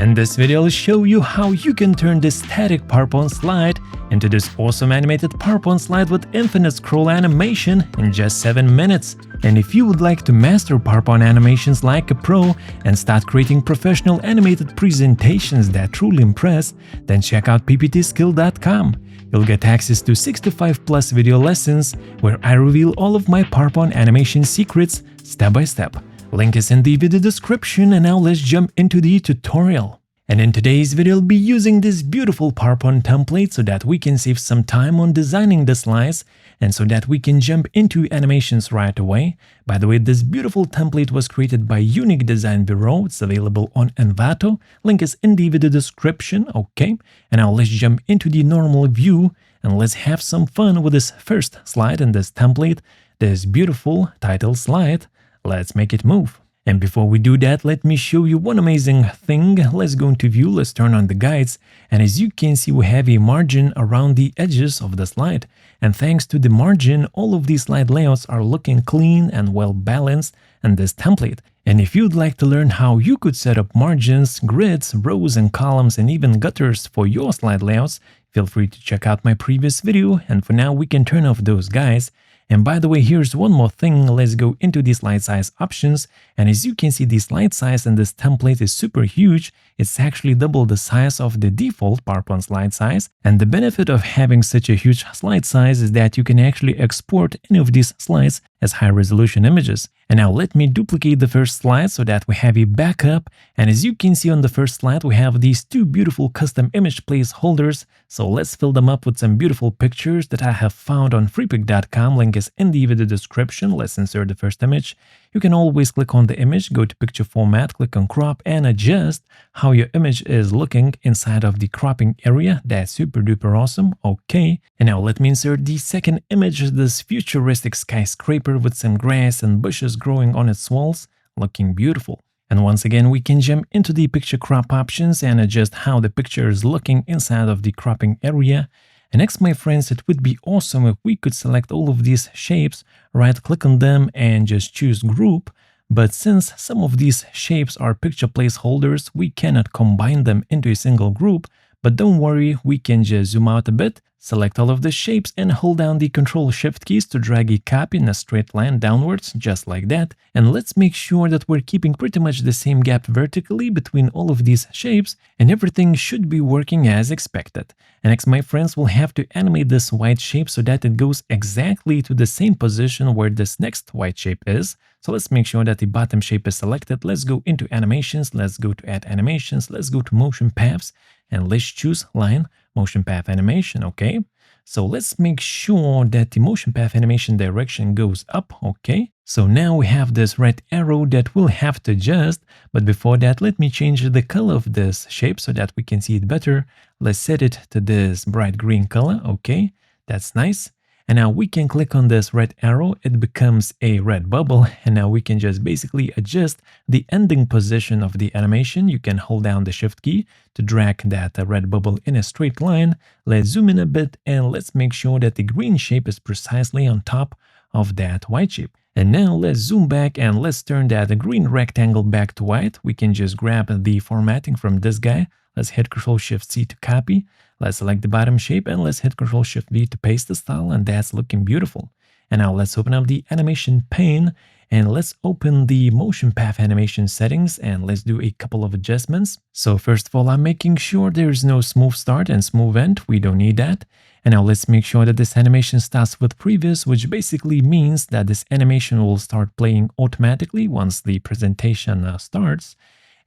In this video, I'll show you how you can turn this static PowerPoint slide into this awesome animated PowerPoint slide with infinite scroll animation in just 7 minutes. And if you would like to master PowerPoint animations like a pro and start creating professional animated presentations that truly impress, then check out pptskill.com. You'll get access to 65 plus video lessons where I reveal all of my PowerPoint animation secrets step by step. Link is in the video description, and now let's jump into the tutorial. And in today's video, I'll be using this beautiful PowerPoint template so that we can save some time on designing the slides and so that we can jump into animations right away. By the way, this beautiful template was created by Unique Design Bureau. It's available on Envato. Link is in the video description, okay? And now let's jump into the normal view and let's have some fun with this first slide in this template, this beautiful title slide. Let's make it move. And before we do that, let me show you one amazing thing. Let's go into view, let's turn on the guides, and as you can see, we have a margin around the edges of the slide. And thanks to the margin, all of these slide layouts are looking clean and well balanced in this template. And if you'd like to learn how you could set up margins, grids, rows and columns, and even gutters for your slide layouts, feel free to check out my previous video. And for now, we can turn off those guides. And by the way, here's one more thing. Let's go into the slide size options. And as you can see, the slide size in this template is super huge. It's actually double the size of the default PowerPoint slide size. And the benefit of having such a huge slide size is that you can actually export any of these slides as high resolution images. And now let me duplicate the first slide so that we have a backup. And as you can see on the first slide, we have these two beautiful custom image placeholders. So let's fill them up with some beautiful pictures that I have found on freepik.com. Link is in the video description. Let's insert the first image. You can always click on the image, go to picture format, click on crop and adjust how your image is looking inside of the cropping area. That's super duper awesome. Okay. And now let me insert the second image, this futuristic skyscraper with some grass and bushes growing on its walls, looking beautiful. And once again, we can jump into the picture crop options and adjust how the picture is looking inside of the cropping area. And next, my friends, it would be awesome if we could select all of these shapes, right-click on them and just choose group. But since some of these shapes are picture placeholders, we cannot combine them into a single group. But don't worry, we can just zoom out a bit, select all of the shapes and hold down the Ctrl-Shift keys to drag a copy in a straight line downwards, just like that. And let's make sure that we're keeping pretty much the same gap vertically between all of these shapes, and everything should be working as expected. And next, my friends, we'll have to animate this white shape so that it goes exactly to the same position where this next white shape is. So let's make sure that the bottom shape is selected. Let's go into animations. Let's go to add animations. Let's go to motion paths and let's choose line motion path animation. Okay. So let's make sure that the motion path animation direction goes up. Okay. So now we have this red arrow that we'll have to adjust. But before that, let me change the color of this shape so that we can see it better. Let's set it to this bright green color. Okay. That's nice. And now we can click on this red arrow, it becomes a red bubble, and now we can just basically adjust the ending position of the animation. You can hold down the Shift key to drag that red bubble in a straight line. Let's zoom in a bit and let's make sure that the green shape is precisely on top of that white shape. And now let's zoom back and let's turn that green rectangle back to white. We can just grab the formatting from this guy. Let's hit Ctrl-Shift-C to copy. Let's select the bottom shape and let's hit Ctrl-Shift-V to paste the style, and that's looking beautiful. And now let's open up the animation pane and let's open the motion path animation settings and let's do a couple of adjustments. So first of all, I'm making sure there's no smooth start and smooth end. We don't need that. And now let's make sure that this animation starts with previous, which basically means that this animation will start playing automatically once the presentation starts.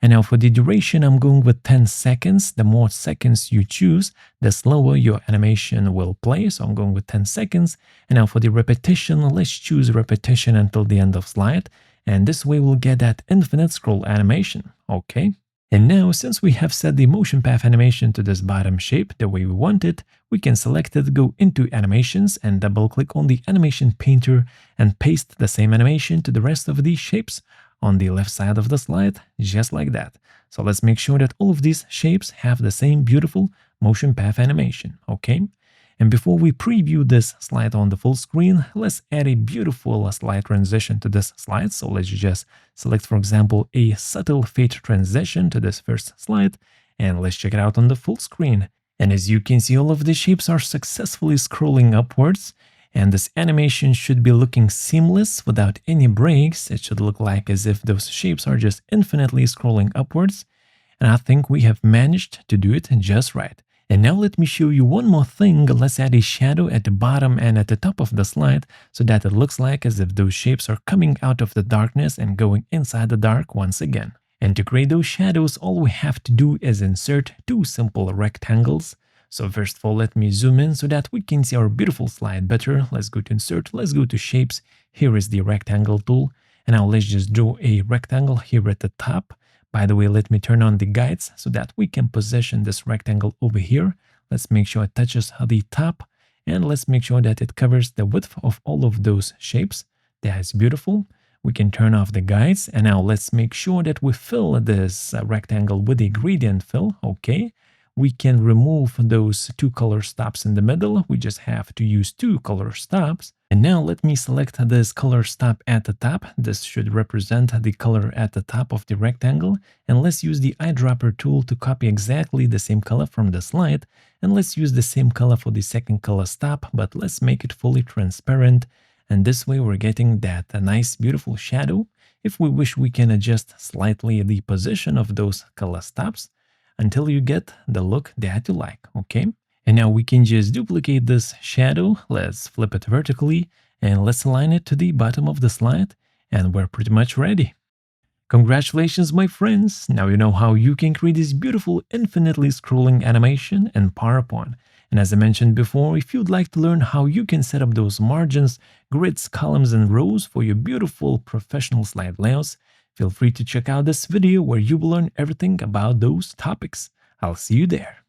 And now for the duration, I'm going with 10 seconds. The more seconds you choose, the slower your animation will play. So I'm going with 10 seconds. And now for the repetition, let's choose repetition until the end of slide. And this way we'll get that infinite scroll animation. Okay. And now, since we have set the motion path animation to this bottom shape the way we want it, we can select it, go into animations and double click on the animation painter and paste the same animation to the rest of these shapes on the left side of the slide, just like that. So let's make sure that all of these shapes have the same beautiful motion path animation, okay? And before we preview this slide on the full screen, let's add a beautiful slide transition to this slide. So let's just select, for example, a subtle fade transition to this first slide, and let's check it out on the full screen. And as you can see, all of the shapes are successfully scrolling upwards, and this animation should be looking seamless without any breaks. It should look like as if those shapes are just infinitely scrolling upwards. And I think we have managed to do it just right. And now let me show you one more thing. Let's add a shadow at the bottom and at the top of the slide so that it looks like as if those shapes are coming out of the darkness and going inside the dark once again. And to create those shadows, all we have to do is insert two simple rectangles. So first of all, let me zoom in so that we can see our beautiful slide better. Let's go to Insert, let's go to Shapes. Here is the rectangle tool. And now let's just draw a rectangle here at the top. By the way, let me turn on the guides so that we can position this rectangle over here. Let's make sure it touches the top. And let's make sure that it covers the width of all of those shapes. That's beautiful. We can turn off the guides. And now let's make sure that we fill this rectangle with a gradient fill. Okay. We can remove those two color stops in the middle. We just have to use two color stops. And now let me select this color stop at the top. This should represent the color at the top of the rectangle. And let's use the eyedropper tool to copy exactly the same color from the slide. And let's use the same color for the second color stop, but let's make it fully transparent. And this way we're getting that nice, beautiful shadow. If we wish, we can adjust slightly the position of those color stops until you get the look that you like, okay? And now we can just duplicate this shadow. Let's flip it vertically and let's align it to the bottom of the slide, and we're pretty much ready. Congratulations, my friends! Now you know how you can create this beautiful infinitely scrolling animation in PowerPoint. And as I mentioned before, if you'd like to learn how you can set up those margins, grids, columns, and rows for your beautiful professional slide layouts, feel free to check out this video where you will learn everything about those topics. I'll see you there.